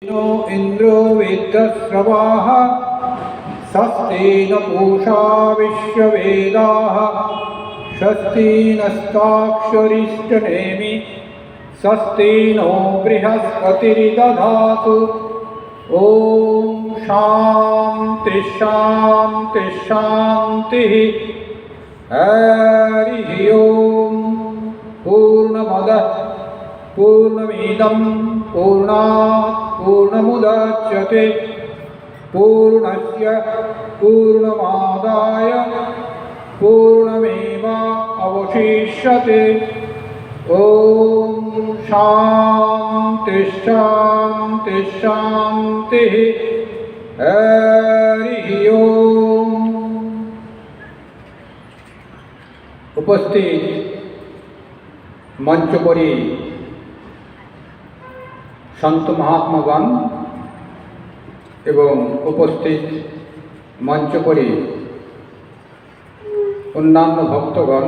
No इन्द्रो वेदस्रवाः स्वस्ति न पूषा विश्ववेदाः स्वस्ति नस्ताक्षरिष्टनेमि स्वस्ति नो बृहस्पतिर्दधातु। ॐ शान्ति शान्ति शान्तिः। हरिः ओम्। पूर्णमदः पूर्णमिदं पूर्णात् पूर्णमुदच्यते पूर्णस्य पूर्णमादाय पूर्णमेवावशिष्यते। ॐ शान्ति शान्ति शान्तिः। हरिः ओम्। उपस्थित मंचपरी सन्त महात्मागण एवं उपस्थित मंचपरी अन्यान्य भक्तगण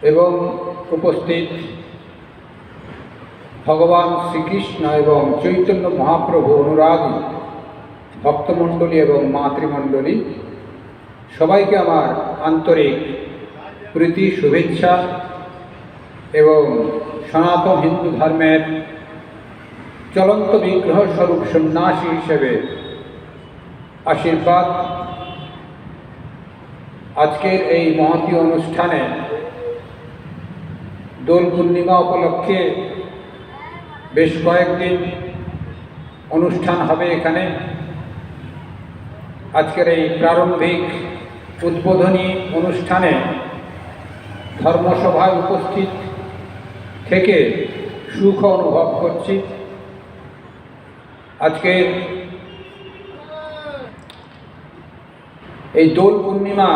एवं उपस्थित भगवान श्रीकृष्ण एवं चैतन्य महाप्रभु अनुरागी भक्तमंडली एवं मातृमंडली सबाइके आमार आंतरिक प्रीति शुभेच्छा एवं सनातन हिंदू धर्मेर चलंत विग्रह स्वरूप सन्यासी हिसेबे आशीर्वाद। आजकेर এই महती अनुष्ठाने दोल पूर्णिमा उपलक्षे बेश कयेकदिन अनुष्ठान हबे एखाने। आजकेर এই प्रारम्भिक उद्बोधनी अनुष्ठाने धर्मसभाয় उपस्थित থেকে সুখ অনুভব করছি। আজকের এই দোল পূর্ণিমা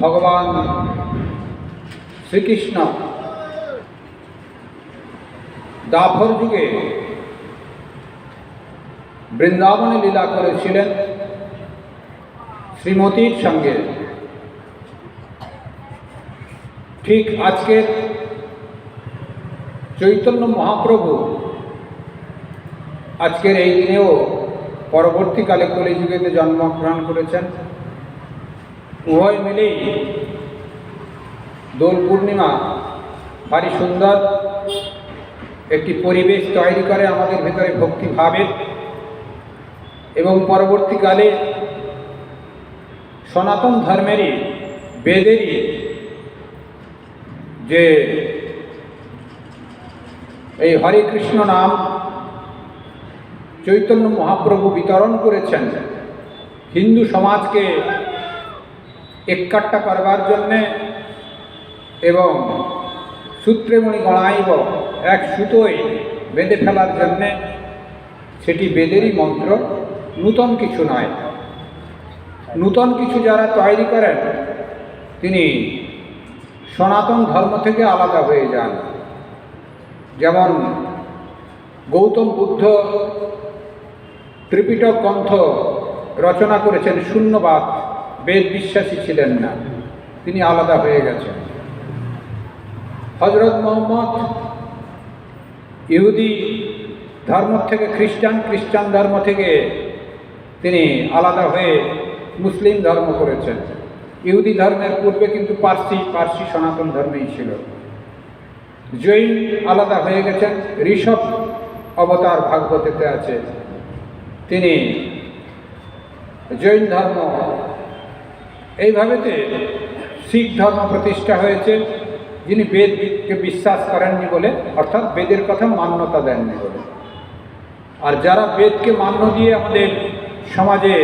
ভগবান শ্রীকৃষ্ণ দাপর যুগে বৃন্দাবনে লীলা করেছিলেন শ্রীমতীর সঙ্গে। ठीक आजके चैतन्य महाप्रभु आजकेर এই দিনেও পরবর্তীকালে কলিযুগেতে জন্মগ্রহণ করেছেন। উভয় মিলেই দোল পূর্ণিমা ভারী সুন্দর একটি পরিবেশ তৈরি করে আমাদের ভিতরে ভক্তিভাবের এবং পরবর্তীকালে সনাতন ধর্মেরই বেদেরই যে এই হরে কৃষ্ণ নাম চৈতন্য মহাপ্রভু বিতরণ করেছেন হিন্দু সমাজকে এককাট্টা করবার জন্যে এবং সূত্রেমণি গণাইব এক সুতোয় বেঁধে ফেলার জন্যে। সেটি বেদেরই মন্ত্র, নূতন কিছু নয়। নূতন কিছু যারা তৈরি করেন তিনি সনাতন ধর্ম থেকে আলাদা হয়ে যান। যেমন গৌতম বুদ্ধ ত্রিপিটক গ্রন্থ রচনা করেছেন শূন্যবাদ, বেদ বিশ্বাসী ছিলেন না, তিনি আলাদা হয়ে গেছেন। হযরত মুহাম্মদ ইহুদি ধর্ম থেকে খ্রিস্টান, খ্রিস্টান ধর্ম থেকে তিনি আলাদা হয়ে মুসলিম ধর্ম করেছেন। ইহুদি ধর্মের পূর্বে কিন্তু পার্সি সনাতন ধর্মেই ছিল। জৈন আলাদা হয়ে গেছেন, ঋষভ অবতার ভাগবতেতে আছে, তিনি জৈন ধর্ম। এইভাবেতে শিখ ধর্ম প্রতিষ্ঠা হয়েছে, যিনি বেদকে বিশ্বাস করেননি বলে, অর্থাৎ বেদের কথা মান্যতা দেননি বলে। আর যারা বেদকে মান্য দিয়ে আমাদের সমাজে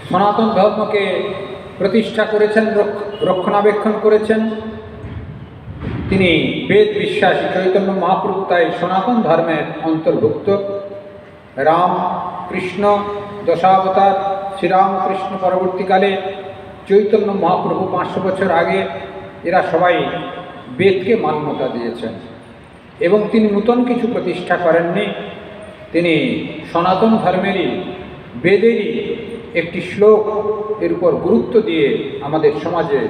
সনাতন ধর্মকে প্রতিষ্ঠা করেছেন, রক্ষণাবেক্ষণ করেছেন, তিনি বেদ বিশ্বাসী চৈতন্য মহাপ্রভু, তাই সনাতন ধর্মের অন্তর্ভুক্ত। রাম কৃষ্ণ দশাবতার, শ্রীরামকৃষ্ণ পরবর্তীকালে চৈতন্য মহাপ্রভু 500 বছর আগে, এরা সবাই বেদকে মান্যতা দিয়েছেন এবং তিনি নূতন কিছু প্রতিষ্ঠা করেননি। তিনি সনাতন ধর্মেরই বেদেরই একটি শ্লোক এর উপর গুরুত্ব দিয়ে আমাদের সমাজে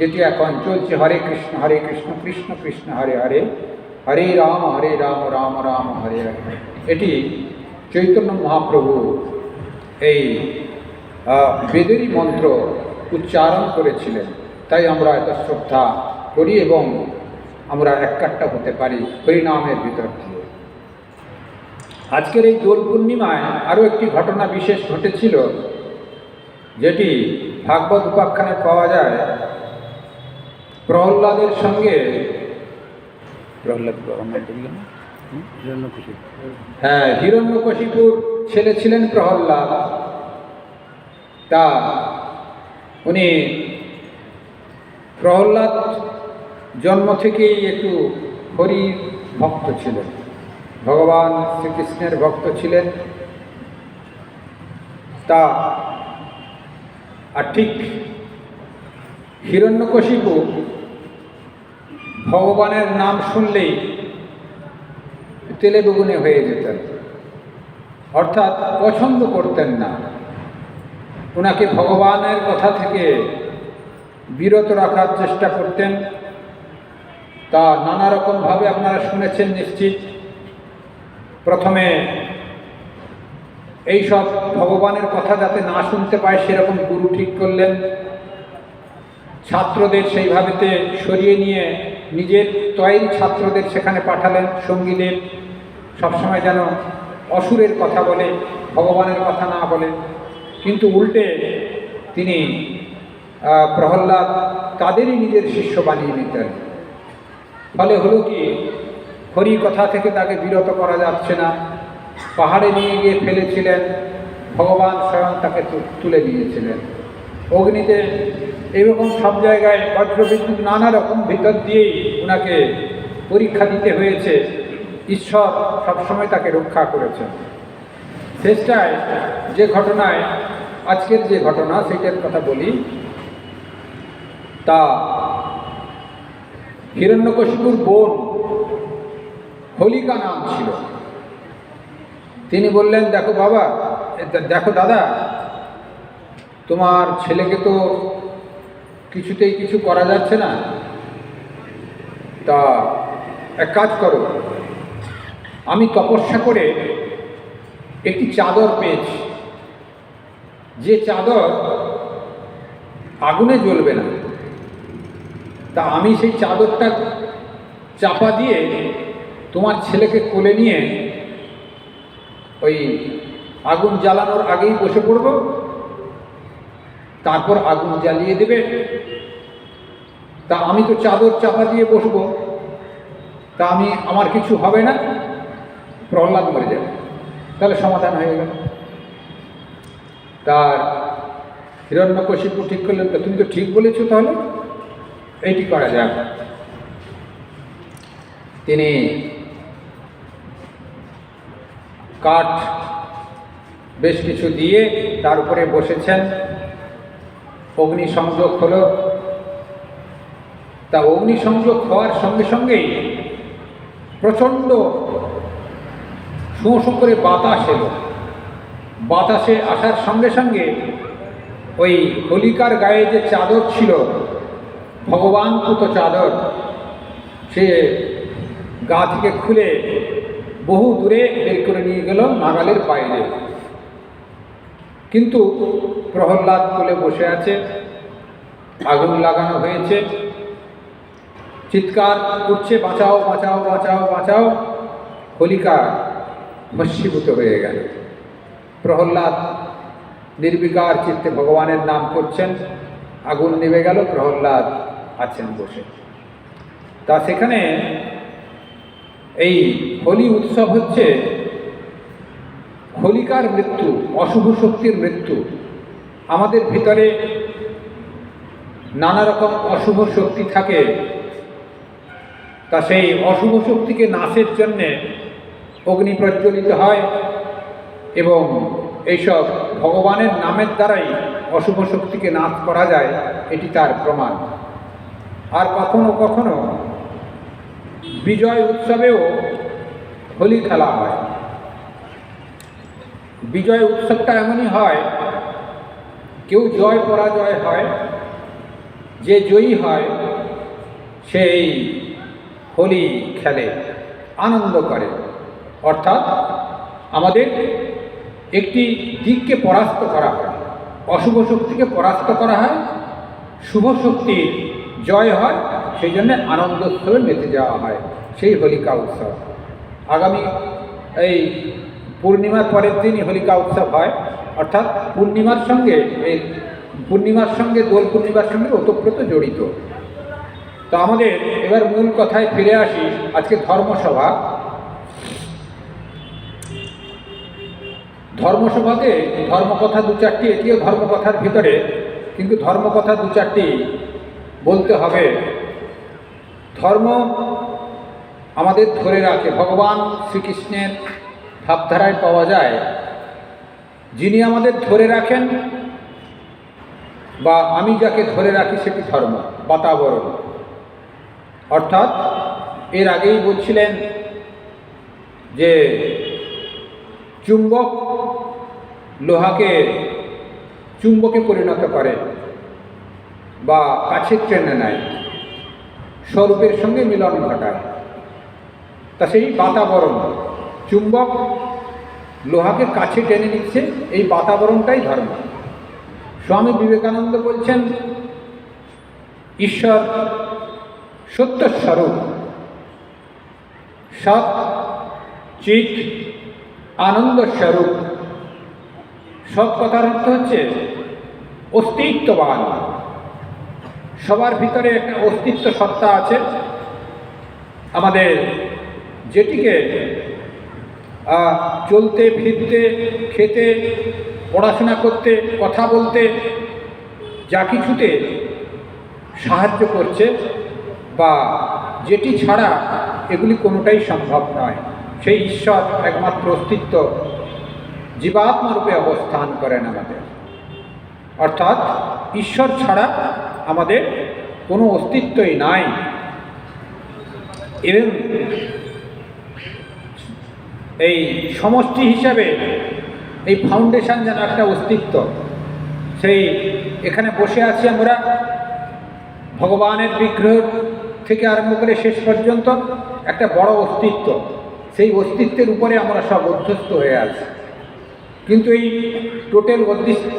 যেটি এখন চলছে, হরে কৃষ্ণ কৃষ্ণ কৃষ্ণ হরে হরে, হরে রাম রাম রাম হরে হরে, এটি চৈতন্য মহাপ্রভু এই বেদেরই মন্ত্র উচ্চারণ করেছিলেন। তাই আমরা এত শ্রদ্ধা করি এবং আমরা এককাট্টা হতে পারি হরিনামের ভিতর দিয়ে। আজকের এই দোল পূর্ণিমায় আরও একটি ঘটনা বিশেষ ঘটেছিল, যেটি ভাগবত উপাখ্যানে পাওয়া যায়। প্রহ্লাদের সঙ্গে হিরণ্যকশিপুর ছেলে ছিলেন প্রহ্লাদ। তা উনি প্রহ্লাদ জন্ম থেকেই একটু হরির ভক্ত ছিলেন, ভগবান শ্রীকৃষ্ণের ভক্ত ছিলেন। তা আর ঠিক হিরণ্যকশিপু ভগবানের নাম শুনলেই তেলে বেগুনে হয়ে যেতেন, অর্থাৎ পছন্দ করতেন না। ওনাকে ভগবানের কথা থেকে বিরত রাখার চেষ্টা করতেন। তা নানা রকমভাবে আপনারা শুনেছেন নিশ্চিত। প্রথমে এইসব ভগবানের কথা যাতে না শুনতে পায় সেরকম গুরু ঠিক করলেন। ছাত্রদের সেইভাবেতে সরিয়ে নিয়ে নিজের তৈরি ছাত্রদের সেখানে পাঠালেন, সঙ্গীদের, সবসময় যেন অসুরের কথা বলে, ভগবানের কথা না বলে। কিন্তু উল্টে তিনি প্রহ্লাদ তাদেরই নিজের শিষ্য বানিয়ে নিতেন। ফলে হলো কি, হরি কথা থেকে তাকে বিরত করা যাচ্ছে না। পাহাড়ে নিয়ে গিয়ে ফেলেছিলেন, ভগবান স্বয়ং তাকে তুলে নিয়েছিলেন। অগ্নিতে, এইরকম সব জায়গায় বজ্রবিদ্যুৎ নানা রকম ভিতর দিয়েই ওনাকে পরীক্ষা দিতে হয়েছে। ঈশ্বর সবসময় তাকে রক্ষা করেছেন। শেষটায় যে ঘটনায়, আজকের যে ঘটনা সেটার কথা বলি। তা হিরণ্যকশিপুর বোন হোলিকা নাম ছিল। তিনি বললেন, দেখো বাবা, দেখো দাদা, তোমার ছেলেকে তো কিছুতেই কিছু করা যাচ্ছে না। তা এক কাজ করো, আমি তপস্যা করে একটি চাদর পেয়েছি, যে চাদর আগুনে জ্বলবে না। তা আমি সেই চাদরটা চাপা দিয়ে তোমার ছেলেকে কোলে নিয়ে ওই আগুন জ্বালানোর আগেই বসে পড়ব, তারপর আগুন জ্বালিয়ে দেবে। তা আমি তো চাদর চাপা দিয়ে বসবো, তা আমার কিছু হবে না, প্রহ্লাদ মরে যাবে। তাহলে সমাধান হয়ে গেল। তার হিরণ্যকশিপু ঠিক করলেন, তুমি তো ঠিক বলেছো, তাহলে এইটি করা যাক। তিনি কাঠ বেশ কিছু দিয়ে তার উপরে বসেছেন। অগ্নিসংযোগ হলো। তা অগ্নিসংযোগ হওয়ার সঙ্গে সঙ্গেই প্রচণ্ড শোঁ শোঁ করে বাতাস এলো। বাতাসে আসার সঙ্গে সঙ্গে ওই হোলিকার গায়ে যে চাদর ছিল, ভগবান পুত চাদর, সে গা থেকে খুলে বহু দূরে বের করে নিয়ে গেল, নাগালের বাইরে। কিন্তু প্রহ্লাদ কোলে বসে আছে, আগুন লাগানো হয়েছে, চিৎকার করছে, বাঁচাও বাঁচাও বাঁচাও বাঁচাও। হোলিকা ভস্মীভূত হয়ে গেল। প্রহ্লাদ নির্বিকার চিত্তে ভগবানের নাম করছেন, আগুন নেমে গেল, প্রহ্লাদ আছেন বসে। তা সেখানে এই হোলি উৎসব হচ্ছে হোলিকার মৃত্যু, অশুভ শক্তির মৃত্যু। আমাদের ভিতরে নানা রকম অশুভ শক্তি থাকে। তা সেই অশুভ শক্তিকে নাশের জন্যে অগ্নি প্রজ্বলিত হয় এবং এইসব ভগবানের নামের দ্বারাই অশুভ শক্তিকে নাশ করা যায়, এটি তার প্রমাণ। আর কখনো কখনো বিজয় উৎসবেও হোলি খেলা হয়। বিজয় উৎসবটা এমনই হয়, কেউ জয় পরাজয় হয়, যে জয়ী হয় সেই হোলি খেলে, আনন্দ করে। অর্থাৎ আমাদের একটি দিককে পরাস্ত করা হয়, অশুভ শক্তিকে পরাস্ত করা হয়, শুভ শক্তির জয় হয়, সেই জন্যে আনন্দ উৎসবে মেতে যাওয়া হয়, সেই হোলিকা উৎসব। আগামী এই পূর্ণিমার পরের দিনই হোলিকা উৎসব হয়, অর্থাৎ পূর্ণিমার সঙ্গে দোল পূর্ণিমার সঙ্গে ওতপ্রোত জড়িত। তো আমাদের এবার মূল কথায় ফিরে আসি। আজকে ধর্মসভাতে ধর্মকথা দু চারটি, এটিও ধর্মকথার ভিতরে, কিন্তু ধর্মকথা দু চারটি বলতে হবে। ধর্ম আমাদের ধরে রাখে, ভগবান শ্রীকৃষ্ণের ভাবধারায় পাওয়া যায়, যিনি আমাদের ধরে রাখেন বা আমি যাকে ধরে রাখি সেটি ধর্ম, বাতাবরণ। অর্থাৎ এর আগেই বলছিলেন যে চুম্বক লোহাকে চুম্বকে পরিণত করে বা কাছে টেনে নেয়, স্বরূপের সঙ্গে মিলন ঘটায়। তা সেই বাতাবরণ, চুম্বক লোহাকে কাছে টেনে নিচ্ছে, এই বাতাবরণটাই ধর্ম। স্বামী বিবেকানন্দ বলছেন ঈশ্বর সত্য স্বরূপ, সৎ চিৎ আনন্দ স্বরূপ। সৎ কথার অর্থ হচ্ছে অস্তিত্ববান, সবার ভিতরে একটা অস্তিত্ব সত্তা আছে আমাদের, যেটিকে চলতে ফিরতে, খেতে, পড়াশোনা করতে, কথা বলতে, যা কিছুতে সাহায্য করছে, বা যেটি ছাড়া এগুলি কোনোটাই সম্ভব নয়। সেই ঈশ্বর একমাত্র অস্তিত্ব জীবাত্মা রূপে অবস্থান করেন আমাদের। অর্থাৎ ঈশ্বর ছাড়া আমাদের কোনো অস্তিত্বই নাই। এবং এই সমষ্টি হিসাবে এই ফাউন্ডেশন যেন একটা অস্তিত্ব, সেই এখানে বসে আছি আমরা, ভগবানের বিগ্রহ থেকে আরম্ভ করে শেষ পর্যন্ত একটা বড় অস্তিত্ব, সেই অস্তিত্বের উপরে আমরা সব অধ্যস্ত হয়ে আছি। কিন্তু এই টোটাল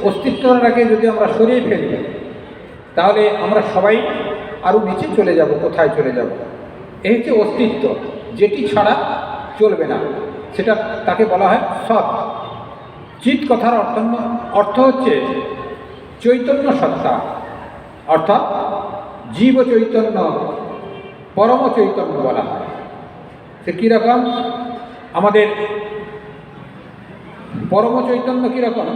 অস্তিত্বটাকে যদি আমরা সরিয়ে ফেলি, তাহলে আমরা সবাই আরও নিচে চলে যাব। কোথায় চলে যাব? এই হচ্ছে অস্তিত্ব, যেটি ছাড়া চলবে না, সেটা তাকে বলা হয় সৎ। চিৎ কথার অর্থ হচ্ছে চৈতন্য সত্তা, অর্থাৎ জীব চৈতন্য, পরম চৈতন্য বলা হয়। সে কীরকম? আমাদের পরম চৈতন্য কীরকম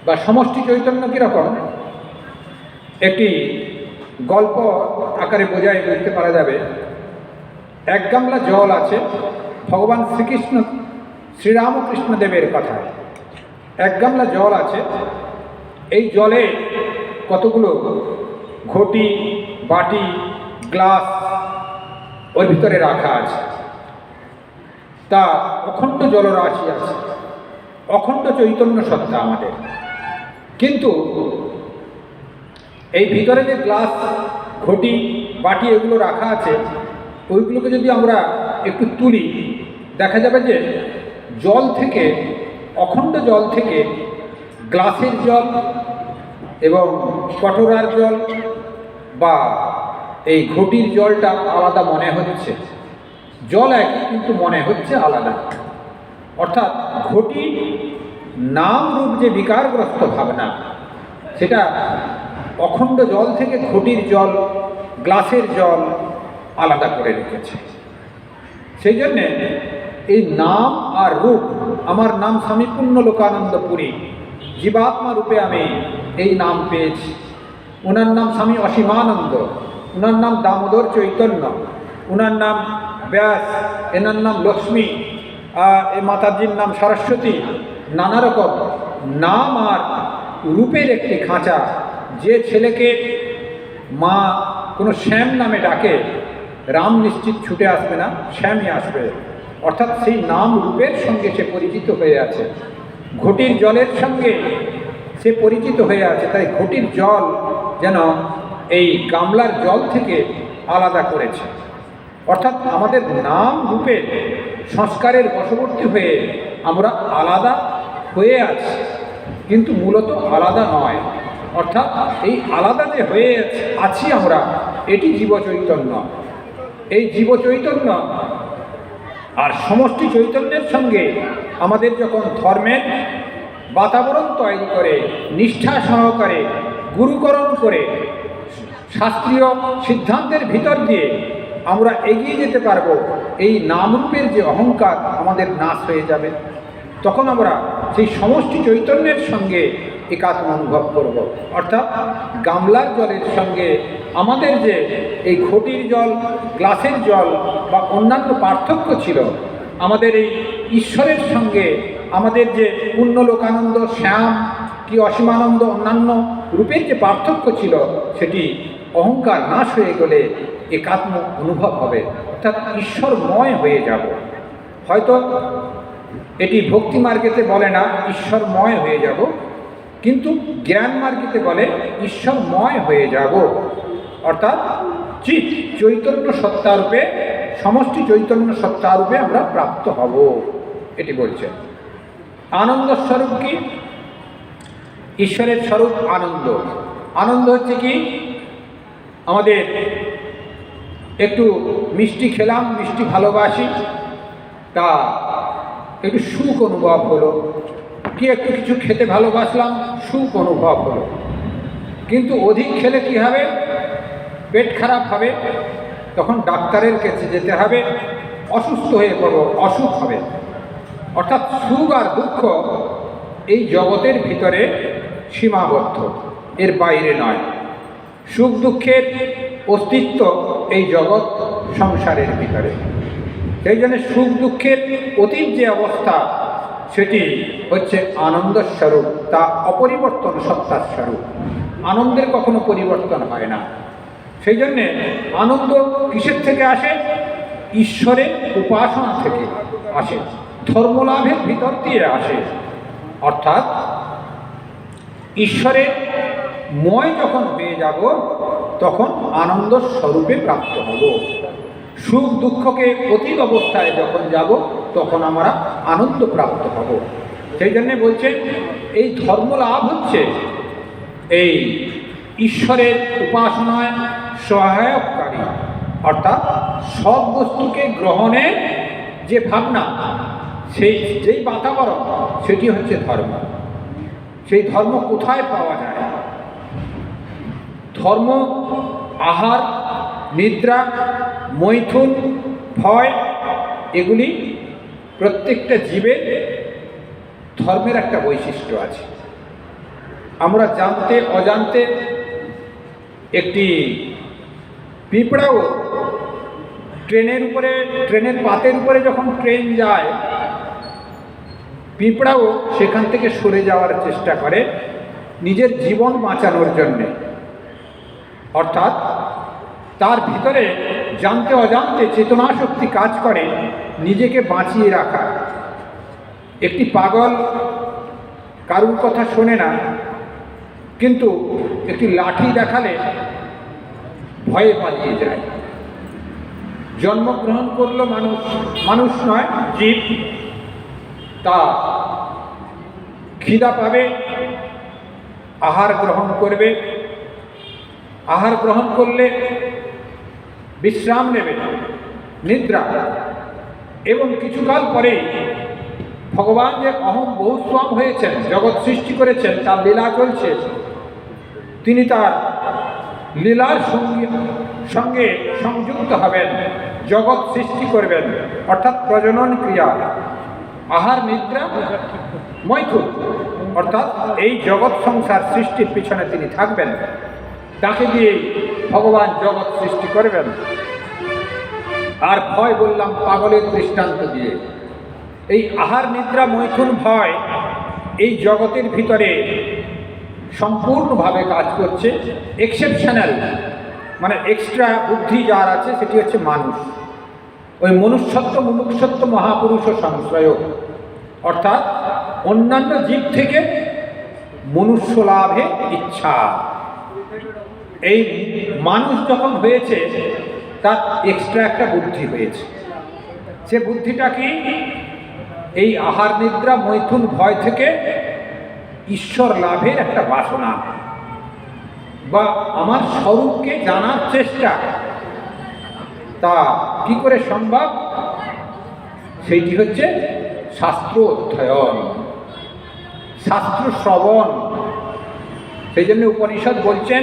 বা সমষ্টি চৈতন্য কীরকম, একটি গল্প আকারে বুঝতে পারা যাবে। এক গামলা জল আছে, ভগবান শ্রীরামকৃষ্ণ দেবের কথায়। এক গামলা জল আছে, এই জলে কতগুলো ঘটি, বাটি, গ্লাস ওর ভিতরে রাখা আছে। তা অখণ্ড জলরাশি আছে, অখণ্ড চৈতন্য সত্তা আমাদের। কিন্তু এই ভিতরে যে গ্লাস, ঘটি, বাটি এগুলো রাখা আছে, ওইগুলোকে যদি আমরা একটু তুলি, দেখা যাবে যে জল থেকে, অখণ্ড জল থেকে গ্লাসের জল এবং কটোরার জল বা এই ঘটির জলটা আলাদা মনে হচ্ছে। জল একই, কিন্তু মনে হচ্ছে আলাদা। অর্থাৎ ঘটি নাম রূপ যে বিকারগ্রস্ত ভাবনা, সেটা অখণ্ড জল থেকে ঘটির জল, গ্লাসের জল আলাদা করে রেখেছে। সেই জন্যে এই নাম আর রূপ, আমার নাম স্বামী পূর্ণ লোকানন্দ পুরী, জীবাত্মা রূপে আমি এই নাম পেয়েছি। ওনার নাম স্বামী অসীমানন্দ, ওনার নাম দামোদর চৈতন্য, ওনার নাম ব্যাস, এনার নাম লক্ষ্মী, এ মাতাজির নাম সরস্বতী। নানা রকম নাম আর রূপের একটি খাঁচা। যে ছেলেকে মা কোনো শ্যাম নামে ডাকে, রাম নিশ্চিত ছুটে আসবে না, শ্যামই আসবে। অর্থাৎ সেই নাম রূপের সঙ্গে সে পরিচিত হয়ে আছে, ঘটির জলের সঙ্গে সে পরিচিত হয়ে আছে। তাই ঘটির জল যেন এই গামলার জল থেকে আলাদা করেছে। অর্থাৎ আমাদের নাম রূপের সংস্কারের বশবর্তী হয়ে আমরা আলাদা হয়ে আছি, কিন্তু মূলত আলাদা নয়। অর্থাৎ এই আলাদা যে হয়ে আছি আমরা, এটি জীবচৈতন্য। এই জীবচৈতন্য আর সমষ্টি চৈতন্যের সঙ্গে আমাদের যখন ধর্মের বাতাবরণ তৈরি করে, নিষ্ঠা সহকারে গুরুকরণ করে, শাস্ত্রীয় সিদ্ধান্তের ভিতর দিয়ে আমরা এগিয়ে যেতে পারবো, এই নামরূপের যে অহংকার আমাদের নাশ হয়ে যাবে। তখন আমরা সেই সমষ্টি চৈতন্যের সঙ্গে একাত্ম অনুভব করব। অর্থাৎ গামলার জলের সঙ্গে আমাদের যে এই ঘটির জল, গ্লাসের জল বা অন্যান্য পার্থক্য ছিল, আমাদের এই ঈশ্বরের সঙ্গে আমাদের যে পূর্ণলোকানন্দ, শ্যাম কি অসীমানন্দ, অন্যান্য রূপের যে পার্থক্য ছিল, সেটি অহংকার নাশ হয়ে গেলে একাত্ম অনুভব হবে। অর্থাৎ ঈশ্বরময় হয়ে যাব। হয়তো এটি ভক্তি মার্গেতে বলে না ঈশ্বরময় হয়ে যাব, কিন্তু জ্ঞান মার্গেতে বলে ঈশ্বরময় হয়ে যাব। অর্থাৎ চিৎ চৈতন্য সত্তারূপে, সমষ্টি চৈতন্য সত্তারূপে আমরা প্রাপ্ত হব, এটি বলছে। আনন্দ স্বরূপ কি? ঈশ্বরের স্বরূপ আনন্দ। আনন্দ হচ্ছে কি? আমাদের একটু মিষ্টি খেলাম, মিষ্টি ভালোবাসি, তা একটু সুখ অনুভব হলো, কি একটু কিছু খেতে ভালোবাসলাম, সুখ অনুভব হলো। কিন্তু অধিক খেলে কি হবে? পেট খারাপ হবে, তখন ডাক্তারের কাছে যেতে হবে, অসুস্থ হয়ে পড়ব, অসুখ হবে। অর্থাৎ সুখ আর দুঃখ এই জগতের ভিতরে সীমাবদ্ধ, এর বাইরে নয়। সুখ দুঃখের অস্তিত্ব এই জগৎ সংসারের ভিতরে। সেই জন্য সুখ দুঃখের অতীত যে অবস্থা, সেটি হচ্ছে আনন্দ স্বরূপ, তা অপরিবর্তন সত্তার স্বরূপ। আনন্দের কখনো পরিবর্তন হয় না। সেই জন্যে আনন্দ কিসের থেকে আসে? ঈশ্বরের উপাসনা থেকে আসে, ধর্মলাভের ভিতর দিয়ে আসে। অর্থাৎ ঈশ্বরের ময় যখন হয়ে যাব, তখন আনন্দ স্বরূপে প্রাপ্ত হব। সুখ দুঃখকে অতীত অবস্থায় যখন যাব, তখন আমরা আনন্দ প্রাপ্ত হব। সেই জন্যে বলছেন এই ধর্মলাভ হচ্ছে এই ঈশ্বরের উপাসনায় সহায়ককারী। অর্থাৎ সব বস্তুকে গ্রহণের যে ভাবনা, যেই বাতাবরণ, সেটি হচ্ছে ধর্ম। সেই ধর্ম কোথায় পাওয়া যায়? ধর্ম আহার, নিদ্রা, মৈথুন, ভয়, এগুলি প্রত্যেকটা জীবের ধর্মের একটা বৈশিষ্ট্য আছে। আমরা জানতে অজান্তে একটি পিঁপড়াও ট্রেনের পাতের উপরে যখন ট্রেন যায়, পিঁপড়াও সেখান থেকে সরে যাওয়ার চেষ্টা করে নিজের জীবন বাঁচানোর জন্যে। অর্থাৎ তার ভিতরে জানতে অজান্তে চেতনাশক্তি কাজ করে নিজেকে বাঁচিয়ে রাখা। একটি পাগল কারুর কথা শোনে না, কিন্তু একটি লাঠি দেখালে ভয়ে পালিয়ে যায়। জন্মগ্রহণ করলো মানুষ নয়, জীব। তা খিদা পাবে, আহার গ্রহণ করবে, আহার গ্রহণ করলে বিশ্রাম নেবে, নিদ্রা, এবং কিছুকাল পরেই ভগবান যে অহম বহুস্বাম হয়েছেন, জগৎ সৃষ্টি করেছেন, তার লীলা চলছে, তিনি তার লীলার সঙ্গে সংযুক্ত হবেন, জগৎ সৃষ্টি করবেন। অর্থাৎ প্রজনন ক্রিয়া, আহার, নিদ্রা, মৈথুন, অর্থাৎ এই জগৎ সংসার সৃষ্টির পিছনে তিনি থাকবেন। তাকে দিয়ে ভগবান জগৎ সৃষ্টি করবেন। আর ভয় বললাম পাগলের দৃষ্টান্ত দিয়ে। এই আহার, নিদ্রা, মৈথুন, ভয় এই জগতের ভিতরে সম্পূর্ণভাবে কাজ করছে। এক্সেপশনাল, মানে এক্সট্রা বুদ্ধি যার আছে, সেটি হচ্ছে মানুষ। ওই মনুষ্যত্ব, মুমুক্ষুত্ব, মহাপুরুষ সংশ্রয়, অর্থাৎ অন্যান্য জীব থেকে মনুষ্য লাভে ইচ্ছা। এই মানুষ যখন হয়েছে তার এক্সট্রা একটা বুদ্ধি হয়েছে। সে বুদ্ধিটা কি? এই আহার নিদ্রা মৈথুন ভয় থেকে ঈশ্বর লাভের একটা বাসনা বা আমার স্বরূপকে জানার চেষ্টা। তা কি করে সম্ভব? সেইটি হচ্ছে শাস্ত্র অধ্যয়ন, শাস্ত্র শ্রবণ। সেই জন্য উপনিষদ বলছেন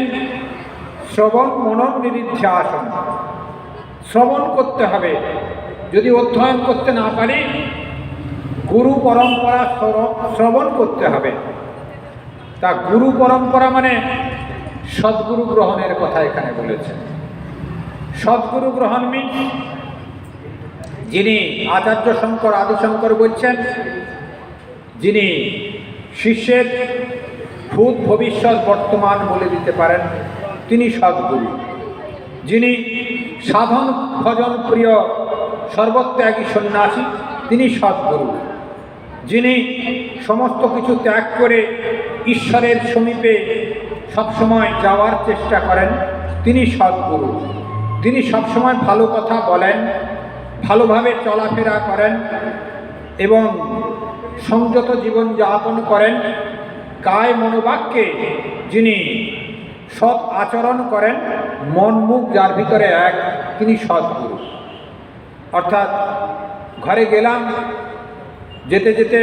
শ্রবণ মনন নিধিধ্যাসন। শ্রবণ করতে হবে, যদি অধ্যয়ন করতে না পারি গুরু পরম্পরা শ্রবণ করতে হবে। তা গুরু পরম্পরা মানে সদ্গুরু গ্রহণের কথা এখানে বলেছেন। সদ্গুরু গ্রহণ মিন্স, যিনি আচার্য শঙ্কর আদিশঙ্কর বলছেন, যিনি শিষ্যের ভূত ভবিষ্যৎ বর্তমান বলে দিতে পারেন, তিনি সদ্গুরু। যিনি সাধন ভজন প্রিয় সর্বত্যাগী সন্ন্যাসী, তিনি সদ্গুরু। যিনি সমস্ত কিছু ত্যাগ করে ঈশ্বরের সমীপে সবসময় যাওয়ার চেষ্টা করেন, তিনি সদ্গুরু। তিনি সবসময় ভালো কথা বলেন, ভালোভাবে চলাফেরা করেন এবং সংযত জীবন যাপন করেন। কায় মনোবাক্যে যিনি সৎ আচরণ করেন, মন মুখ যার ভিতরে এক, তিনি সদ্গুরু। অর্থাৎ ঘরে গেলাম, যেতে যেতে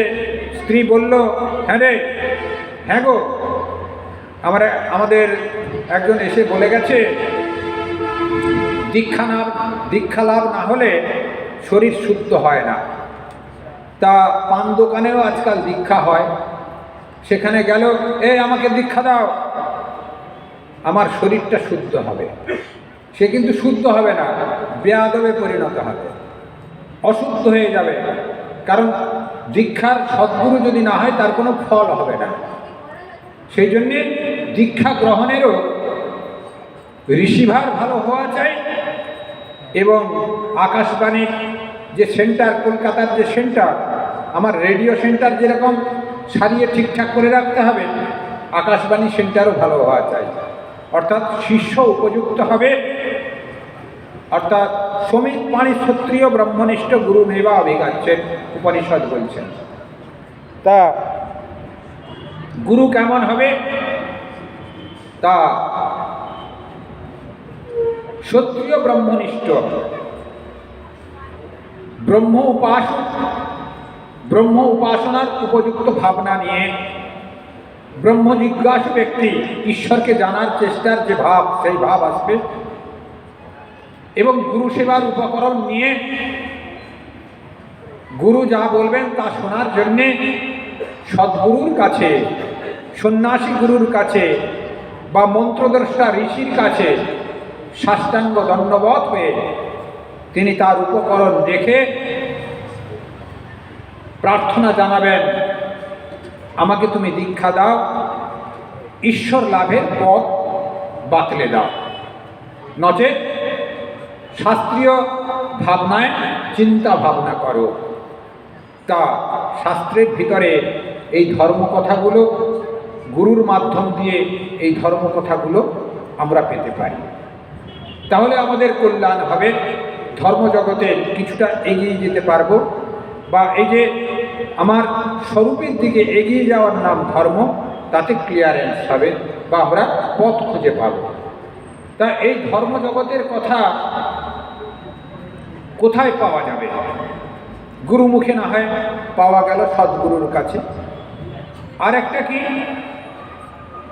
স্ত্রী বলল, হ্যাঁ রে, হ্যাঁ গো, আমাদের একজন এসে বলে গেছে দীক্ষা লাভ না হলে শরীর শুদ্ধ হয় না। তা পান দোকানেও আজকাল দীক্ষা হয়। সেখানে গেল, আমাকে দীক্ষা দাও, আমার শরীরটা শুদ্ধ হবে। সে কিন্তু শুদ্ধ হবে না, বেয়াদবে পরিণত হবে, অশুদ্ধ হয়ে যাবে। কারণ দীক্ষার সদ্গুরু যদি না হয় তার কোনো ফল হবে না। সেই জন্যে দীক্ষা গ্রহণেরও রিসিভার ভালো হওয়া চাই এবং আকাশবাণীর যে সেন্টার, কলকাতার যে সেন্টার, আমার রেডিও সেন্টার যেরকম সারিয়ে ঠিকঠাক করে রাখতে হবে, আকাশবাণী সেন্টারও ভালো হওয়া চাই। অর্থাৎ শিষ্য উপযুক্ত হবে। অর্থাৎ সমিত পাণি ক্ষত্রিয় ব্রহ্মনিষ্ঠ গুরু মেবা অভিগাচ্ছেন, উপনিষদ বলছেন। তা গুরু কেমন হবে? তা ক্ষত্রিয় ব্রহ্মনিষ্ঠ, ব্রহ্ম উপাসনার উপযুক্ত ভাবনা নিয়ে, ব্রহ্ম জিজ্ঞাসু ব্যক্তি, ঈশ্বরকে জানার চেষ্টার যে ভাব, সেই ভাব আসবে। এবং গুরু সেবার উপকরণ নিয়ে গুরু যা বলবেন তা শোনার জন্যে সদ্গুরুর কাছে, সন্ন্যাসী গুরুর কাছে বা মন্ত্রদ্রষ্টা ঋষির কাছে সাষ্টাঙ্গ দণ্ডবৎ হয়ে তিনি তার উপকরণ দেখে প্রার্থনা জানাবেন, আমাকে তুমি দীক্ষা দাও, ঈশ্বর লাভের পথ বাতলে দাও। নচেৎ শাস্ত্রীয় ভাবনায় চিন্তা ভাবনা করো। তা শাস্ত্রের ভিতরে এই ধর্মকথাগুলো, গুরুর মাধ্যম দিয়ে এই ধর্মকথাগুলো আমরা পেতে পারি। তাহলে আমাদের কল্যাণ হবে, ধর্মজগতে কিছুটা এগিয়ে যেতে পারবো, বা এই যে আমার স্বরূপের দিকে এগিয়ে যাওয়ার নাম ধর্ম, তাতে ক্লিয়ারেন্স হবে বা আমরা পথ খুঁজে পাব। তা এই ধর্মজগতের কথা কোথায় পাওয়া যাবে? গুরুমুখে না হয় পাওয়া গেল সদ্গুরুর কাছে। আর একটা কি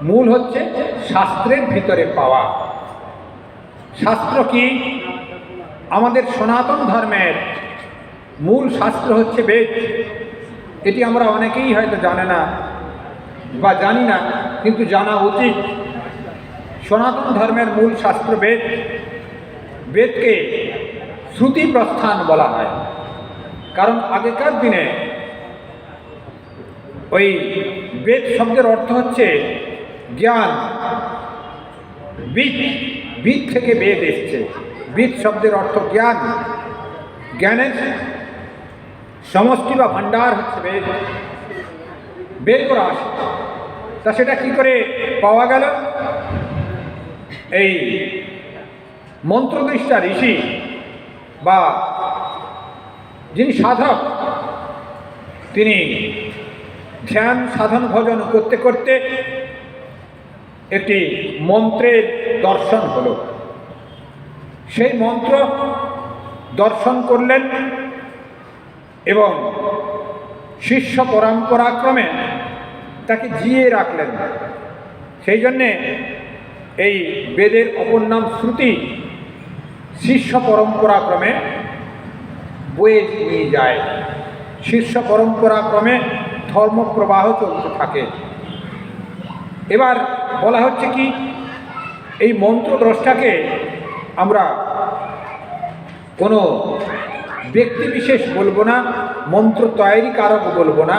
মূল হচ্ছে শাস্ত্রের ভিতরে পাওয়া। শাস্ত্র কি? আমাদের সনাতন ধর্মের মূল শাস্ত্র হচ্ছে বেদ। এটি আমরা অনেকেই হয়তো জানে না বা জানি না, কিন্তু জানা উচিত। সনাতন ধর্মের মূল শাস্ত্র বেদ। বেদকে শ্রুতি প্রস্থান বলা হয়, কারণ আগেকার দিনে ওই বেদ শব্দের অর্থ হচ্ছে জ্ঞান। বিদ থেকে বেদ এসছে। বিদ শব্দের অর্থ জ্ঞান। জ্ঞানের সমষ্টি বা ভাণ্ডার হচ্ছে বেদ। বেদ রাস। তা সেটা কি করে পাওয়া গেল? এই মন্ত্রদৃষ্টা ঋষি বা যিনি সাধক, তিনি ধ্যান সাধন ভজন করতে করতে একটি মন্ত্রের দর্শন হলো। সেই মন্ত্র দর্শন করলেন এবং শিষ্য পরম্পরাক্রমে তাকে জিয়ে রাখলেন। সেই জন্যে এই বেদের অপর নাম শ্রুতি শিষ্য পরম্পরাক্রমে বয়ে নিয়ে যায়। শিষ্য পরম্পরাক্রমে ধর্মপ্রবাহ চলতে থাকে। এবার বলা হচ্ছে কি, এই মন্ত্রদ্রষ্টাকে আমরা কোনো ব্যক্তিবিশেষ বলবো না, মন্ত্র তৈরি কারক বলবো না,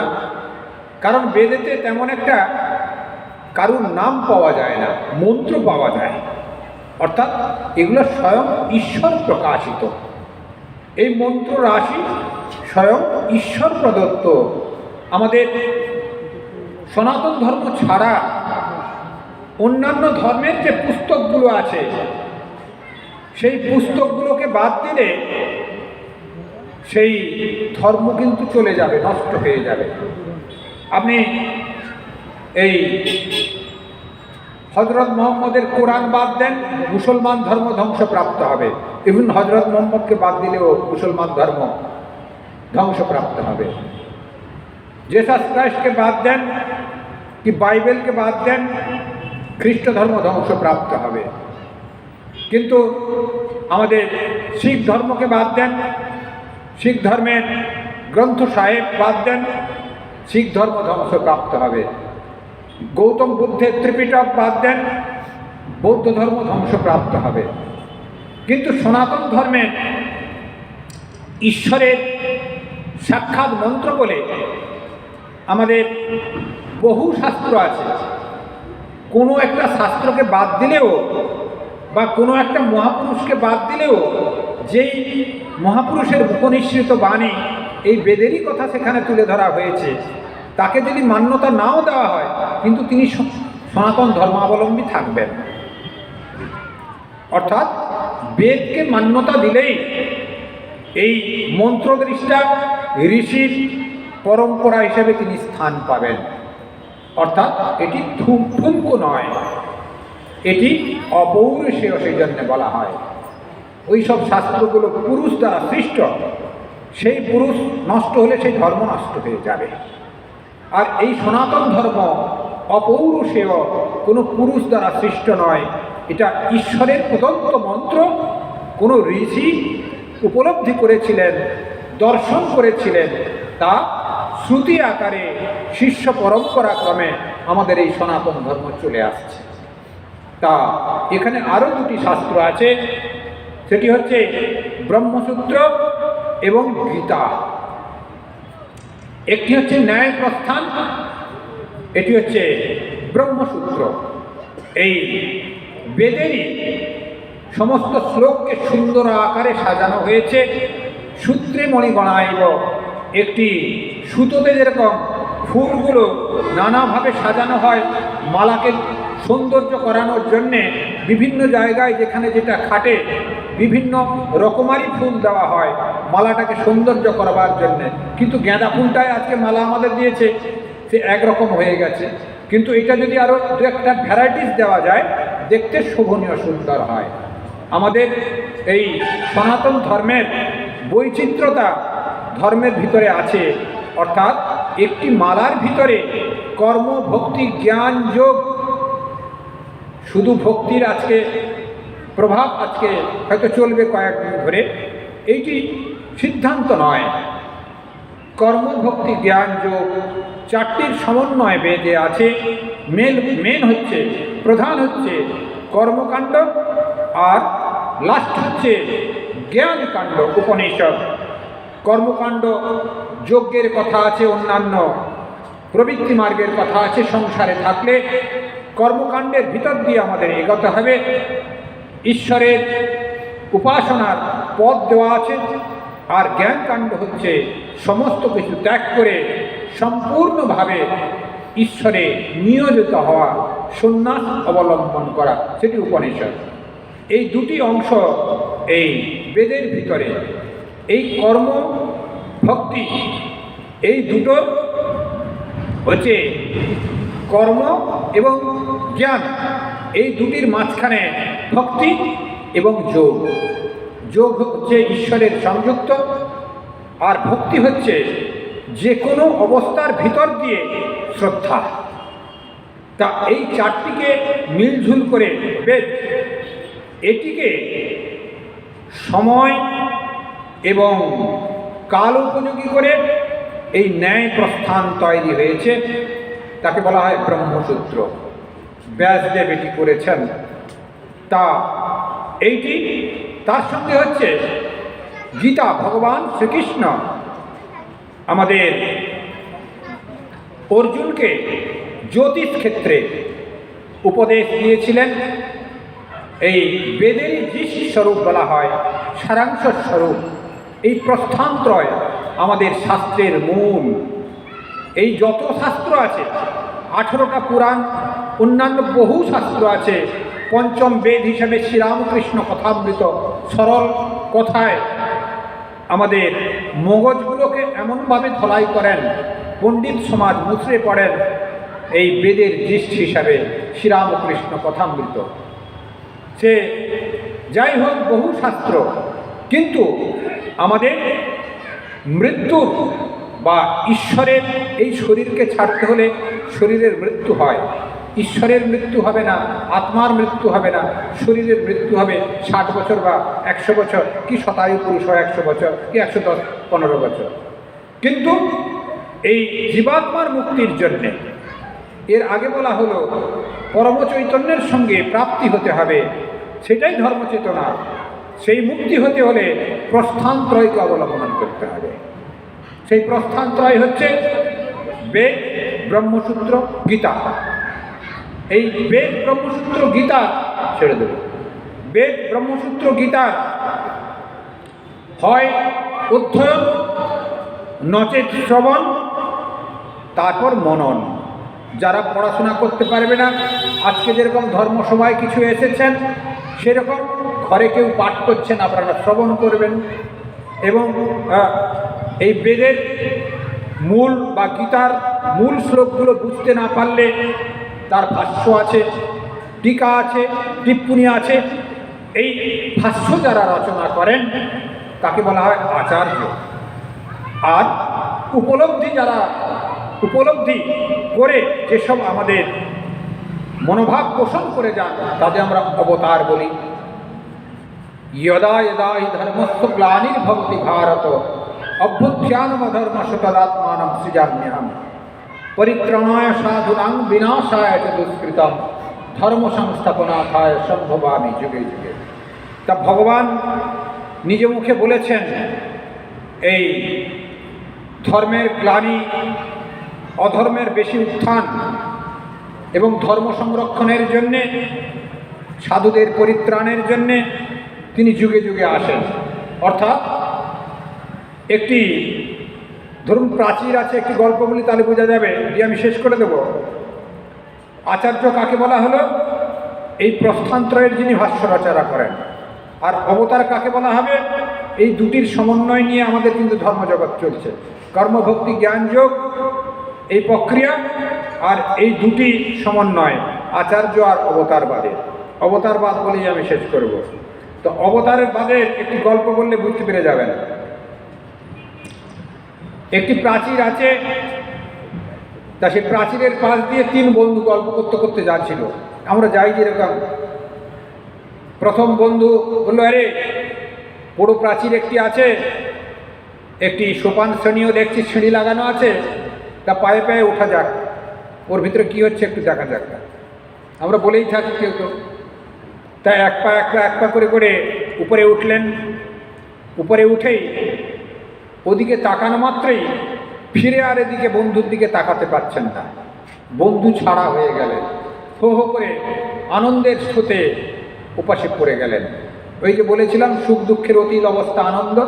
কারণ বেদেতে তেমন একটা কারুর নাম পাওয়া যায় না, মন্ত্র পাওয়া যায়। অর্থাৎ এগুলো স্বয়ং ঈশ্বর প্রকাশিত। এই মন্ত্র রাশি স্বয়ং ঈশ্বর প্রদত্ত। আমাদের সনাতন ধর্ম ছাড়া অন্যান্য ধর্মের যে পুস্তকগুলো আছে, সেই পুস্তকগুলোকে বাদ দিলে সেই ধর্ম কিন্তু চলে যাবে, নষ্ট হয়ে যাবে। আপনি এই হজরত মোহাম্মদের কোরআন বাদ দেন, মুসলমান ধর্ম ধ্বংসপ্রাপ্ত হবে। ইভেন হজরত মোহাম্মদকে বাদ দিলেও মুসলমান ধর্ম ধ্বংসপ্রাপ্ত হবে। জেসাস ক্রাইস্টকে বাদ দেন কি বাইবেলকে বাদ দেন, খ্রিস্ট ধর্ম ধ্বংসপ্রাপ্ত হবে। কিন্তু আমাদের শিখ ধর্মকে বাদ দেন, শিখ ধর্মের গ্রন্থ সাহেব বাদ দেন, শিখ ধর্ম ধ্বংসপ্রাপ্ত হবে। গৌতম বুদ্ধের ত্রিপিটক বাদ দেন, বৌদ্ধ ধর্ম ধ্বংসপ্রাপ্ত হবে। কিন্তু সনাতন ধর্মের ঈশ্বরের সাক্ষাৎ মন্ত্র বলে আমাদের বহু শাস্ত্র আছে। কোনো একটা শাস্ত্রকে বাদ দিলেও বা কোনো একটা মহাপুরুষকে বাদ দিলেও যেই মহাপুরুষের উপনিশ্রিত বাণী, এই বেদেরই কথা সেখানে তুলে ধরা হয়েছে, তাকে যদি মান্যতা নাও দেওয়া হয়, কিন্তু তিনি সনাতন ধর্মাবলম্বী থাকবেন। অর্থাৎ বেদকে মান্যতা দিলেই এই মন্ত্রদৃষ্টা ঋষির পরম্পরা হিসেবে তিনি স্থান পাবেন। অর্থাৎ এটি ঠুনকো নয়, এটি অপৌরুষেয়, সেই জন্য বলা হয়। ওই সব শাস্ত্রগুলো পুরুষ দ্বারা সৃষ্ট, সেই পুরুষ নষ্ট হলে সেই ধর্ম নষ্ট হয়ে যাবে। আর এই সনাতন ধর্ম অপৌরুষেয়, কোনো পুরুষ দ্বারা সৃষ্ট নয়। এটা ঈশ্বরের প্রদত্ত মন্ত্র। কোনো ঋষি উপলব্ধি করেছিলেন, দর্শন করেছিলেন, তা শ্রুতি আকারে শিষ্য পরম্পরাক্রমে আমাদের এই সনাতন ধর্ম চলে আসছে। তা এখানে আরও দুটি শাস্ত্র আছে, সেটি হচ্ছে ব্রহ্মসূত্র এবং গীতা। একটি হচ্ছে ন্যায় প্রস্থান, এটি হচ্ছে ব্রহ্মসূত্র। এই বেদেরই সমস্ত শ্লোককে সুন্দর আকারে সাজানো হয়েছে। সূত্রে মণিগণাইব, একটি সুতোতে যেরকম ফুলগুলো নানাভাবে সাজানো হয়, মালাকে সৌন্দর্য করানোর জন্যে বিভিন্ন জায়গায় যেখানে যেটা খাটে বিভিন্ন রকমারি ফুল দেওয়া হয় মালাটাকে সৌন্দর্য করবার জন্যে। কিন্তু গাঁদা ফুলটাই আজকে মালা আমাদের দিয়েছে, সে একরকম হয়ে গেছে। কিন্তু এটা যদি আরও দু একটা ভ্যারাইটিস দেওয়া যায়, দেখতে শোভনীয় সুন্দর হয়। আমাদের এই সনাতন ধর্মের বৈচিত্র্যতা ধর্মের ভিতরে আছে। অর্থাৎ একটি মালার ভিতরে কর্ম, ভক্তি, জ্ঞান, যোগ, শুধু ভক্তির আজকে প্রভাব আজকে হয়তো চলবে কয়েকদিন ধরে, এইটি সিদ্ধান্ত নয়। কর্ম, ভক্তি, জ্ঞান, যোগ চারটির সমন্বয় বেদে আছে। মেন হচ্ছে, প্রধান হচ্ছে কর্মকাণ্ড, আর লাস্ট হচ্ছে জ্ঞানকাণ্ড, উপনিষদ। কর্মকাণ্ড যজ্ঞের কথা আছে, অন্যান্য প্রবৃত্তি মার্গের কথা আছে। সংসারে থাকলে কর্মকাণ্ডের ভিতর দিয়ে আমাদের এগোতে হবে। ঈশ্বরের উপাসনার পথ দেওয়া আছে। আর জ্ঞানকাণ্ড হচ্ছে সমস্ত কিছু ত্যাগ করে সম্পূর্ণভাবে ঈশ্বরে নিয়োজিত হওয়া, সন্ন্যাস অবলম্বন করা, সেটি উপনিষদ। এই দুটি অংশ এই বেদের ভিতরে। এই কর্ম ভক্তি, এই দুটো হচ্ছে কর্ম এবং জ্ঞান, এই দুটির মাঝখানে ভক্তি এবং যোগ। যোগ হচ্ছে ঈশ্বরের সংযুক্ত, আর ভক্তি হচ্ছে যে কোনো অবস্থার ভিতর দিয়ে শ্রদ্ধা। তা এই চারটিকে মিলঝুল করে বেদ এটিকে সময় এবং কাল উপযোগী করে এই ন্যায় প্রস্থান তৈরি হয়েছে, তাকে বলা হয় ব্রহ্মসূত্র। ব্যাসদেব এটি করেছেন। তা এইটি তার সঙ্গে হচ্ছে গীতা, ভগবান শ্রীকৃষ্ণ আমাদের অর্জুনকে জ্যোতিষ ক্ষেত্রে উপদেশ দিয়েছিলেন। এই বেদেরই দৃশ্য স্বরূপ বলা হয়, সারাংশ স্বরূপ। এই প্রস্থানত্রয় আমাদের শাস্ত্রের মূল। এই যত শাস্ত্র আছে, 18টা পুরাণ, অন্যান্য বহু শাস্ত্র আছে, পঞ্চম বেদ হিসেবে শ্রীরামকৃষ্ণ কথামৃত সরল কথায় আমাদের মগজগুলোকে এমনভাবে ধলাই করেন, পণ্ডিত সমাজ মুচড়ে পড়েন এই বেদের দৃষ্ট হিসাবে শ্রীরামকৃষ্ণ কথামৃত। সে যাই হোক বহু শাস্ত্র, কিন্তু আমাদের মৃত্যুর বা ঈশ্বরের এই শরীরকে ছাড়তে হলে শরীরের মৃত্যু হয়। ঈশ্বরের মৃত্যু হবে না, আত্মার মৃত্যু হবে না, শরীরের মৃত্যু হবে 60 বছর বা 100 বছর, কি শতায়ু পুরুষ হয় 100 বছর, কি 110-15 বছর। কিন্তু এই জীবাত্মার মুক্তির জন্যে এর আগে বলা হলো পরম চৈতন্যের সঙ্গে প্রাপ্তি হতে হবে, সেটাই ধর্মচেতনা। সেই মুক্তি হতে হলে প্রস্থানত্রয়কে অবলম্বন করতে হবে। সেই প্রস্থানত্রয় হচ্ছে বেদ, ব্রহ্মসূত্র, গীতা। এই বেদ, ব্রহ্মসূত্র, গীতা ছেড়ে দেব। বেদ, ব্রহ্মসূত্র, গীতা হয় অধ্যয়ন, নচেৎ শ্রবণ, তারপর মনন। যারা পড়াশোনা করতে পারবে না, আজকে যেরকম ধর্মসভায় কিছু এসেছেন, সেরকম ঘরে কেউ পাঠ করছেন, আপনারা শ্রবণ করবেন। এবং এই বেদের মূল বা গীতার মূল শ্লোকগুলো বুঝতে না পারলে তার ভাষ্য আছে, টিকা আছে, টিপ্পনী আছে। এই ভাষ্য যারা রচনা করেন তাকে বলা হয় আচার্য। আর উপলব্ধি করে যেসব আমাদের মনোভাব পোষণ করে যান, তাদের আমরা অবতার বলি। यदा यदा हि धर्मस्य ग्लानिर्भवति भारत अभ्युत्थानमधर्मस्य तदात्मानं सृजाम्यहम् परित्राणाय साधूनां विनाशाय च दुष्कृतं धर्म संस्थापनार्थाय सम्भवामि যুগে যুগে। তা ভগবান নিজ মুখে বলেছেন, এই ধর্মের গ্লানি, অধর্মের বেশি উত্থান এবং ধর্ম সংরক্ষণের জন্যে, সাধুদের পরিত্রাণের জন্যে তিনি যুগে যুগে আসেন। অর্থাৎ একটি ধরুন প্রাচীর আছে, একটি গল্প বলি তাহলে বোঝা যাবে, দিয়ে আমি শেষ করে দেব। আচার্য কাকে বলা হলো? এই প্রস্থানত্রয়ের যিনি ভাষ্য রচনা করেন। আর অবতার কাকে বলা হবে? এই দুটির সমন্বয় নিয়ে আমাদের কিন্তু ধর্মজগৎ চলছে। কর্মভক্তি জ্ঞান যোগ এই প্রক্রিয়া, আর এই দুটি সমন্বয় আচার্য আর অবতারবাদের। অবতারবাদ বলেই আমি শেষ করব। তো অবতারের বাদের একটি গল্প বললে বুঝতে পেরে যাবেন। একটি প্রাচীর আছে, তা সেই প্রাচীরের পাশ দিয়ে 3 বন্ধু গল্প করতে করতে যাচ্ছিল। আমরা যাই যেরকম, প্রথম বন্ধু বলল, আরে বড় প্রাচীর একটি আছে, একটি সোপান শ্রেণীও দেখছি, সিঁড়ি লাগানো আছে, তা পায়ে পায়ে ওঠা যাক, ওর ভিতরে কী হচ্ছে একটু দেখা যাক। আমরা বলেই থাকি কেউ কেউ। তাই এক পা করে করে উপরে উঠলেন। উপরে উঠেই ওদিকে তাকানো মাত্রই ফিরে আর এদিকে বন্ধুর দিকে তাকাতে পারছেন না। বন্ধু ছাড়া হয়ে গেলেন, হো হো করে আনন্দের স্রোতে উপাসে পড়ে গেলেন। ওই যে বলেছিলাম সুখ দুঃখের অতীত অবস্থা আনন্দ,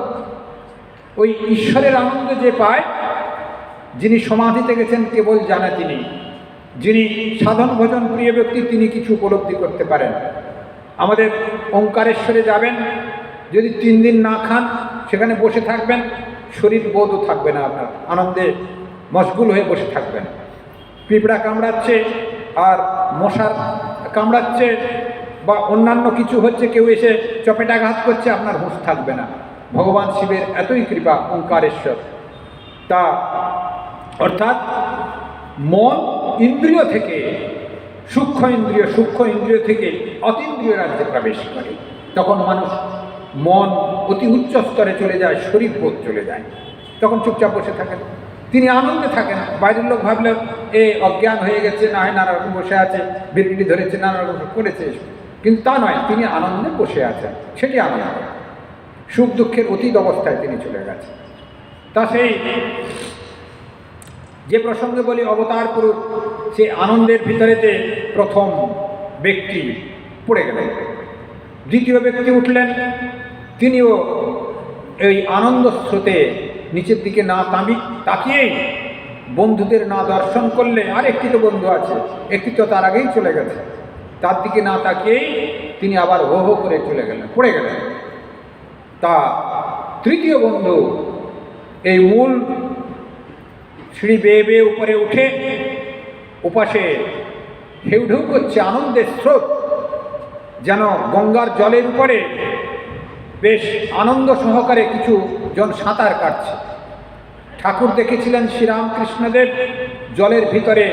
ওই ঈশ্বরের আনন্দ যে পায়, যিনি সমাধিতে গেছেন কেবল জানে তিনি। যিনি সাধন ভজন প্রিয় ব্যক্তি তিনি কিছু উপলব্ধি করতে পারেন। আমাদের ওঙ্কারেশ্বরে যাবেন, যদি 3 দিন না খান সেখানে বসে থাকবেন, শরীর বোধও থাকবে না, আপনার আনন্দে মশগুল হয়ে বসে থাকবেন। পিঁপড়া কামড়াচ্ছে আর মশার কামড়াচ্ছে বা অন্যান্য কিছু হচ্ছে, কেউ এসে চপেটাঘাত করছে, আপনার হুঁশ থাকবে না। ভগবান শিবের এতই কৃপা ওঙ্কারেশ্বর। তা অর্থাৎ মন ইন্দ্রিয় থেকে সূক্ষ্ম ইন্দ্রিয় থেকে অতীন্দ্রিয় রাজ্যে প্রবেশ করে। তখন মানুষ মন অতি উচ্চ স্তরে চলে যায়, শরীর বোধ চলে যায়, তখন চুপচাপ বসে থাকেন, তিনি আনন্দে থাকেন। বাইরের লোক ভাবলে এ অজ্ঞান হয়ে গেছে, না হয় নানা রকম বসে আছে, বিড়িটি ধরেছে, নানা রকম করেছে, কিন্তু তা নয়, তিনি আনন্দে বসে আছেন, সেটি আনন্দ। সুখ দুঃখের অতীত অবস্থায় তিনি চলে গেছেন। তা সেই যে প্রসঙ্গে বলি অবতার পুরুষ, সে আনন্দের ভিতরেতে প্রথম ব্যক্তি পড়ে গেলেন। দ্বিতীয় ব্যক্তি উঠলেন, তিনিও এই আনন্দ স্রোতে নিচের দিকে না তাকিয়েই বন্ধুদের না দর্শন করলে, আর একটি তো বন্ধু আছে, একটি তো তার আগেই চলে গেছে, তার দিকে না তাকিয়েই তিনি আবার হো হো করে পড়ে গেলেন। তা তৃতীয় বন্ধু এই মূল সিঁড়ি বেয়ে বেয়ে উপরে উঠে ওপাশে ঢেউ ঢেউ করছে আনন্দের স্রোত, যেন গঙ্গার জলের উপরে বেশ আনন্দ সহকারে কিছু জন সাঁতার কাটছে। ঠাকুর দেখেছিলেন শ্রীরামকৃষ্ণদেব জলের ভিতরে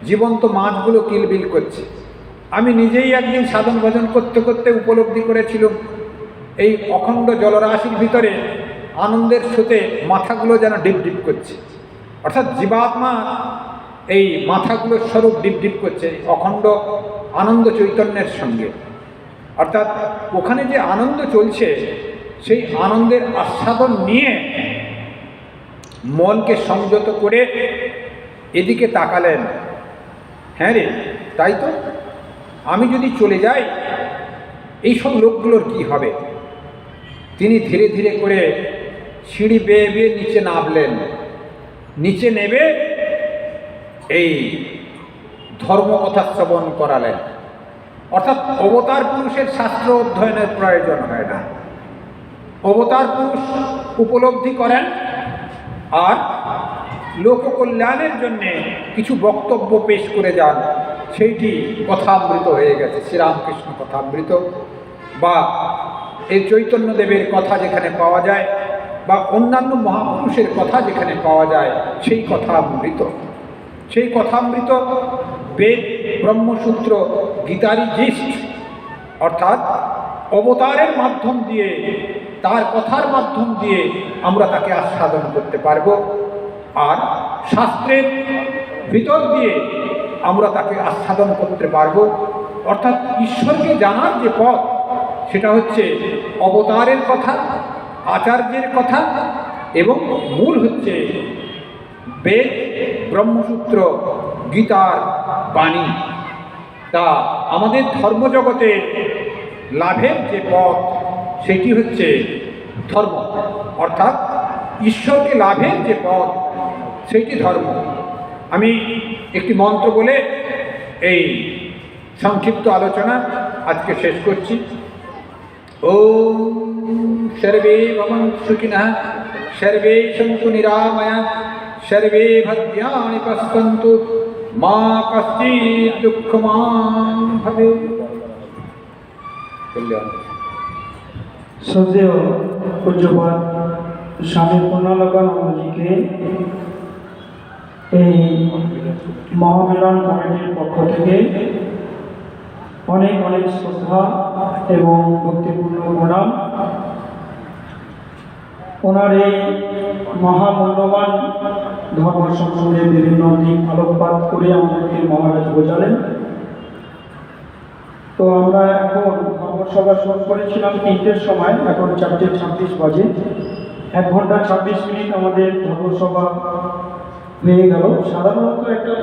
জীবন্ত মাছগুলো কিলবিল করছে। আমি নিজেই একদিন সাধন ভজন করতে করতে উপলব্ধি করেছিলাম, এই অখণ্ড জলরাশির ভিতরে আনন্দের স্রোতে মাথাগুলো যেন ডিপ ডিপ করছে, অর্থাৎ জীবাত্মা এই মাথাগুলোর স্বরূপ ডিপ ডিপ করছে অখণ্ড আনন্দ চৈতন্যের সঙ্গে। অর্থাৎ ওখানে যে আনন্দ চলছে, সেই আনন্দের আস্বাদন নিয়ে মনকে সংযত করে এদিকে তাকালেন। হ্যাঁ রে, তাই তো, আমি যদি চলে যাই এইসব লোকগুলোর কি হবে? তিনি ধীরে ধীরে করে সিঁড়ি বেয়ে বেয়ে নিচে নামলেন। নিচে নেবে এই ধর্মকথা শ্রবণ করালেন। অর্থাৎ অবতার পুরুষের শাস্ত্র অধ্যয়নের প্রয়োজন হয় না, অবতার পুরুষ উপলব্ধি করেন আর লোককল্যাণের জন্যে কিছু বক্তব্য পেশ করে যান, সেইটি কথামৃত হয়ে গেছে। শ্রীরামকৃষ্ণ কথামৃত বা এই চৈতন্যদেবের কথা যেখানে পাওয়া যায় বা অন্যান্য মহাপুরুষের কথা যেখানে পাওয়া যায়, সেই কথামৃত। সেই কথামৃত বেদ, ব্রহ্মসূত্র, গীতারি জিষ্ট, অর্থাৎ অবতারের মাধ্যম দিয়ে, তার কথার মাধ্যম দিয়ে আমরা তাকে আস্বাদন করতে পারব, আর শাস্ত্রের ভিতর দিয়ে আমরা তাকে আস্বাদন করতে পারব। অর্থাৎ ঈশ্বরকে জানার যে পথ, সেটা হচ্ছে অবতারের কথা, আচার্যের কথা, এবং মূল হচ্ছে বেদ, ব্রহ্মসূত্র, গীতার বাণী। তা আমাদের ধর্মজগতের লাভের যে পথ, সেটি হচ্ছে ধর্ম, অর্থাৎ ঈশ্বরকে লাভের যে পথ, সেইটি ধর্ম। আমি একটি মন্ত্র বলে এই সংক্ষিপ্ত আলোচনা আজকে শেষ করছি। ওম সর্বে ভবন্তু সুখিনঃ, সর্বে সন্তু নিরাময়া, সর্বে ভদ্রাণি পশ্যন্তু, মা কশ্চিৎ দুঃখমাং ভবেৎ। শ্রদ্ধেয় পূজ্যপাদ স্বামী পূর্ণালোকানন্দজিকে এই মহামিলন কমিটির পক্ষ থেকে অনেক অনেক শ্রদ্ধা এবং ভক্তিপূর্ণ প্রণাম। ওনার এই মহামূল্যবান ধর্ম সম্বন্ধে বিভিন্ন দিক আলোকপাত করে আমাদেরকে মহারাজ বোঝালেন। তো আমরা এখন ধর্মসভা শুরু করেছিলাম 3টের সময়, এখন 4:26 বাজে। 1 ঘন্টা 26 মিনিট আমাদের ধর্মসভা হয়ে গেল। সাধারণত একটা